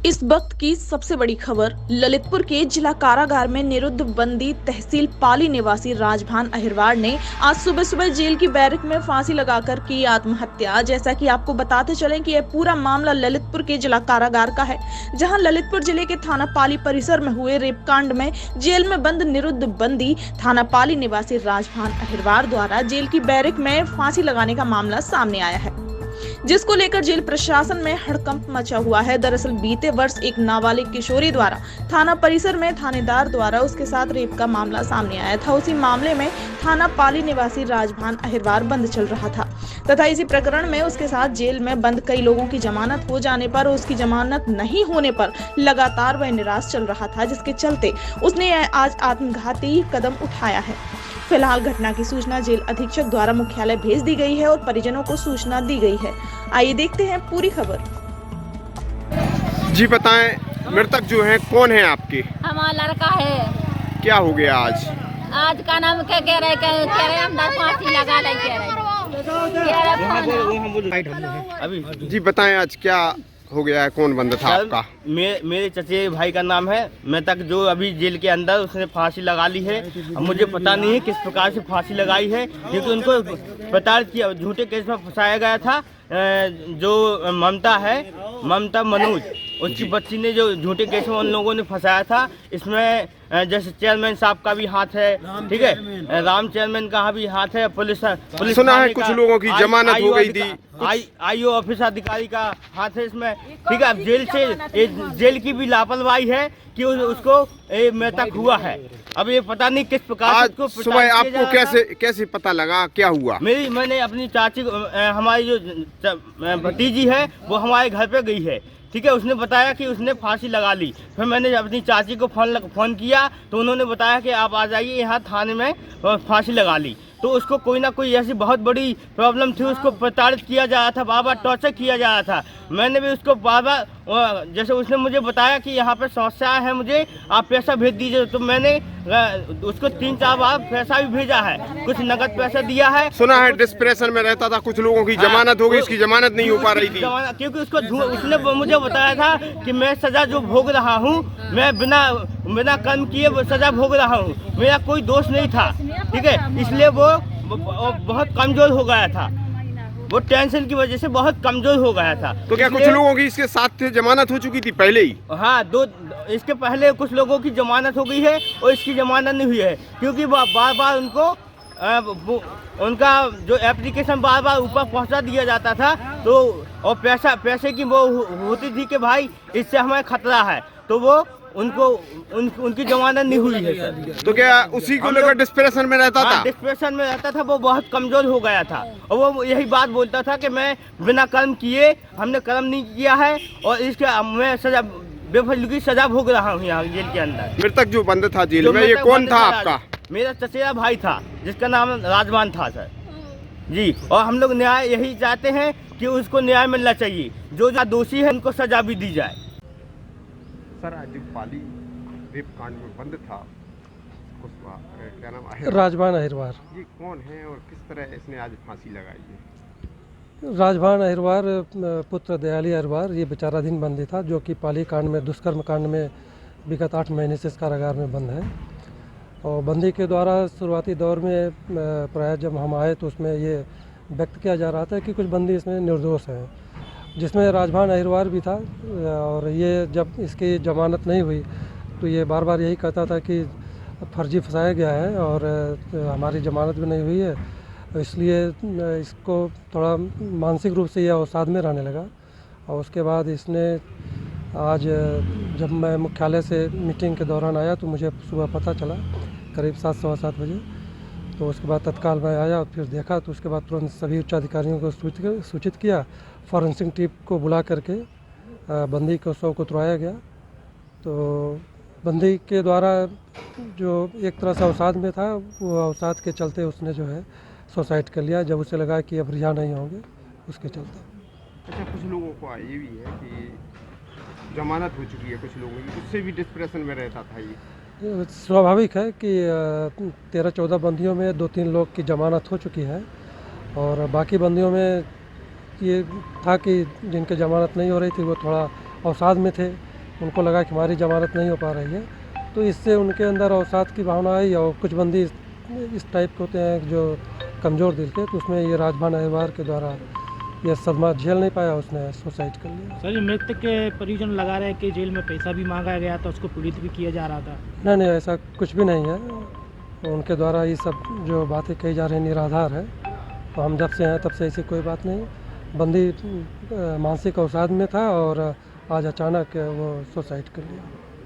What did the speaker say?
इस वक्त की सबसे बड़ी खबर ललितपुर के जिला कारागार में निरुद्ध बंदी तहसील पाली निवासी राजभान अहिरवार ने आज सुबह सुबह जेल की बैरक में फांसी लगाकर की आत्महत्या। जैसा कि आपको बताते चलें कि यह पूरा मामला ललितपुर के जिला कारागार का है, जहां ललितपुर जिले के थाना पाली परिसर में हुए रेप कांड में जेल में बंद निरुद्ध बंदी थाना पाली निवासी राजभान अहिरवार द्वारा जेल की बैरक में फांसी लगाने का मामला सामने आया है, जिसको लेकर जेल प्रशासन में हड़कंप मचा हुआ है। दरअसल बीते वर्ष एक नाबालिग किशोरी द्वारा थाना परिसर में थानेदार द्वारा उसके साथ रेप का मामला सामने आया था। उसी मामले में थाना पाली निवासी राजभान अहिरवार बंद चल रहा था तथा इसी प्रकरण में उसके साथ जेल में बंद कई लोगों की जमानत हो जाने पर उसकी जमानत नहीं होने पर लगातार वह निराश चल रहा था, जिसके चलते उसने आज आत्मघाती कदम उठाया है। फिलहाल घटना की सूचना जेल अधीक्षक द्वारा मुख्यालय भेज दी गई है और परिजनों को सूचना दी गई है। आइए देखते हैं पूरी खबर। जी बताएं, मृतक जो है कौन है आपके? हमारा लड़का है। क्या हो गया आज? आज का नाम क्या कह रहे अंदर फांसी लगा ले कह रहे अभी जी बताएं, आज क्या हो गया है? कौन बंद था आपका? मेरे चचे भाई का नाम है मृतक, जो अभी जेल के अंदर उसने फांसी लगा ली है। अब मुझे पता नहीं है किस प्रकार से फांसी लगाई है, क्योंकि उनको प्रताड़ित किया, झूठे केस में फंसाया गया था। जो ममता मनोज, उसकी बच्ची ने जो झूठे केस में उन लोगों ने फंसाया था। इसमें जैसे चेयरमैन साहब का भी हाथ है, ठीक है, राम चेयरमैन का भी हाथ है, पुलिस सुना है कुछ लोगों की जमानत हो गई थी, आईओ ऑफिस अधिकारी का हाथ है इसमें, ठीक है। अब जेल की भी लापरवाही है कि उसको मृतक हुआ है। अब ये पता नहीं किस प्रकार आज सुबह आपको कैसे पता लगा, क्या हुआ? मैंने अपनी चाची, हमारी जो भतीजी है वो हमारे घर पे गई है, ठीक है, उसने बताया कि उसने फांसी लगा ली। फिर मैंने अपनी चाची को फोन किया तो उन्होंने बताया कि आप आ जाइए यहाँ थाने में, फांसी लगा ली। तो उसको कोई ना कोई ऐसी बहुत बड़ी प्रॉब्लम थी, उसको प्रताड़ित किया जा रहा था, बार बार टॉर्चर किया जा रहा था। मैंने भी उसको बार बार, जैसे उसने मुझे बताया कि यहाँ पे समस्या है, मुझे आप पैसा भेज दीजिए, तो मैंने उसको 3-4 बार पैसा भी भेजा है, कुछ नकद पैसा दिया है। सुना है डिस्प्रेशन में रहता था, कुछ लोगों की जमानत हो गई, इसकी जमानत नहीं हो पा रही थी, क्योंकि उसने मुझे बताया था कि मैं सजा जो भोग रहा हूँ, मैं बिना कर्म किए सजा भोग रहा हूँ, मेरा कोई दोष नहीं था, ठीक है। इसलिए वो बहुत कमजोर हो गया था, वो टेंशन की वजह से बहुत कमजोर हो गया था। तो क्या कुछ लोगों की इसके साथ जमानत हो चुकी थी पहले ही? हाँ, इसके पहले कुछ लोगों की जमानत हो गई है और इसकी जमानत नहीं हुई है, क्योंकि बार बार उनको उनका जो एप्लीकेशन बार बार ऊपर पहुंचा दिया जाता था, तो और पैसे की वो होती थी कि भाई इससे हमें खतरा है, तो वो उनकी जमानत नहीं हुई है सर। तो क्या उसी को लेकर डिस्प्रेशन में रहता था? डिस्प्रेशन में रहता था, वो बहुत कमजोर हो गया था और वो यही बात बोलता था कि मैं बिना कर्म किए, हमने कर्म नहीं किया है और इसके मैं सजा बेफजली की सजा भोग रहा हूँ यहाँ जेल के अंदर। मृतक जो बंद था जेल में, ये कौन था आपका? मेरा चचेरा भाई था, जिसका नाम राजभान था सर जी। और हम लोग न्याय यही चाहते हैं कि उसको न्याय मिलना चाहिए, जो दोषी है उनको सजा भी दी जाए। सर आज जो पाली रेप कांड में बंद था, क्या नाम? राजभान अहिरवार। ये कौन है और किस तरह इसने आज फांसी लगाई है? राजभान अहिरवार पुत्र दयाली अहिरवार ये विचाराधीन बंदी था, जो कि पाली कांड में, दुष्कर्म कांड में विगत 8 महीने से इस कारागार में बंद है। और बंदी के द्वारा शुरुआती दौर में प्राय जब हम आए तो उसमें ये व्यक्त किया जा रहा था कि कुछ बंदी इसमें निर्दोष हैं, जिसमें राजभान अहिरवार भी था। और ये जब इसकी जमानत नहीं हुई तो ये बार बार यही कहता था कि फर्जी फंसाया गया है और हमारी जमानत भी नहीं हुई है, इसलिए इसको थोड़ा मानसिक रूप से यह अवसाद में रहने लगा। और उसके बाद इसने आज, जब मैं मुख्यालय से मीटिंग के दौरान आया तो मुझे सुबह पता चला करीब 7-7:15 बजे। तो उसके बाद तत्काल मैं आया और फिर देखा, तो उसके बाद तुरंत सभी उच्चाधिकारियों को सूचित किया, फॉरेंसिक टीम को बुला करके बंदी को शव को तुड़ाया गया। तो बंदी के द्वारा जो एक तरह से अवसाद में था, वो अवसाद के चलते उसने जो है सुसाइड कर लिया, जब उसे लगा कि अब रिहा नहीं होंगे उसके चलते। अच्छा, कुछ लोगों को ये भी है कि जमानत हो चुकी है कुछ लोगों की, उससे भी डिस्प्रेशन में रहता था। ये स्वाभाविक है कि 13-14 बंदियों में 2-3 लोग की जमानत हो चुकी है और बाकी बंदियों में ये था कि जिनके जमानत नहीं हो रही थी वो थोड़ा अवसाद में थे, उनको लगा कि हमारी जमानत नहीं हो पा रही है, तो इससे उनके अंदर अवसाद की भावना आई और कुछ बंदी इस टाइप के होते हैं जो कमज़ोर दिल के, तो उसमें ये राजभान अहिरवार के द्वारा यह सदमा झेल नहीं पाया, उसने सुसाइड कर लिया। सर, मृतक के परिजन लगा रहे हैं कि जेल में पैसा भी मांगा गया था, उसको पीड़ित भी किया जा रहा था। नहीं, ऐसा कुछ भी नहीं है। उनके द्वारा ये सब जो बातें कही जा रही हैं निराधार है। तो हम जब से हैं तब से ऐसी कोई बात नहीं। बंदी मानसिक अवसाद में था और आज अचानक वो सुसाइड कर लिया।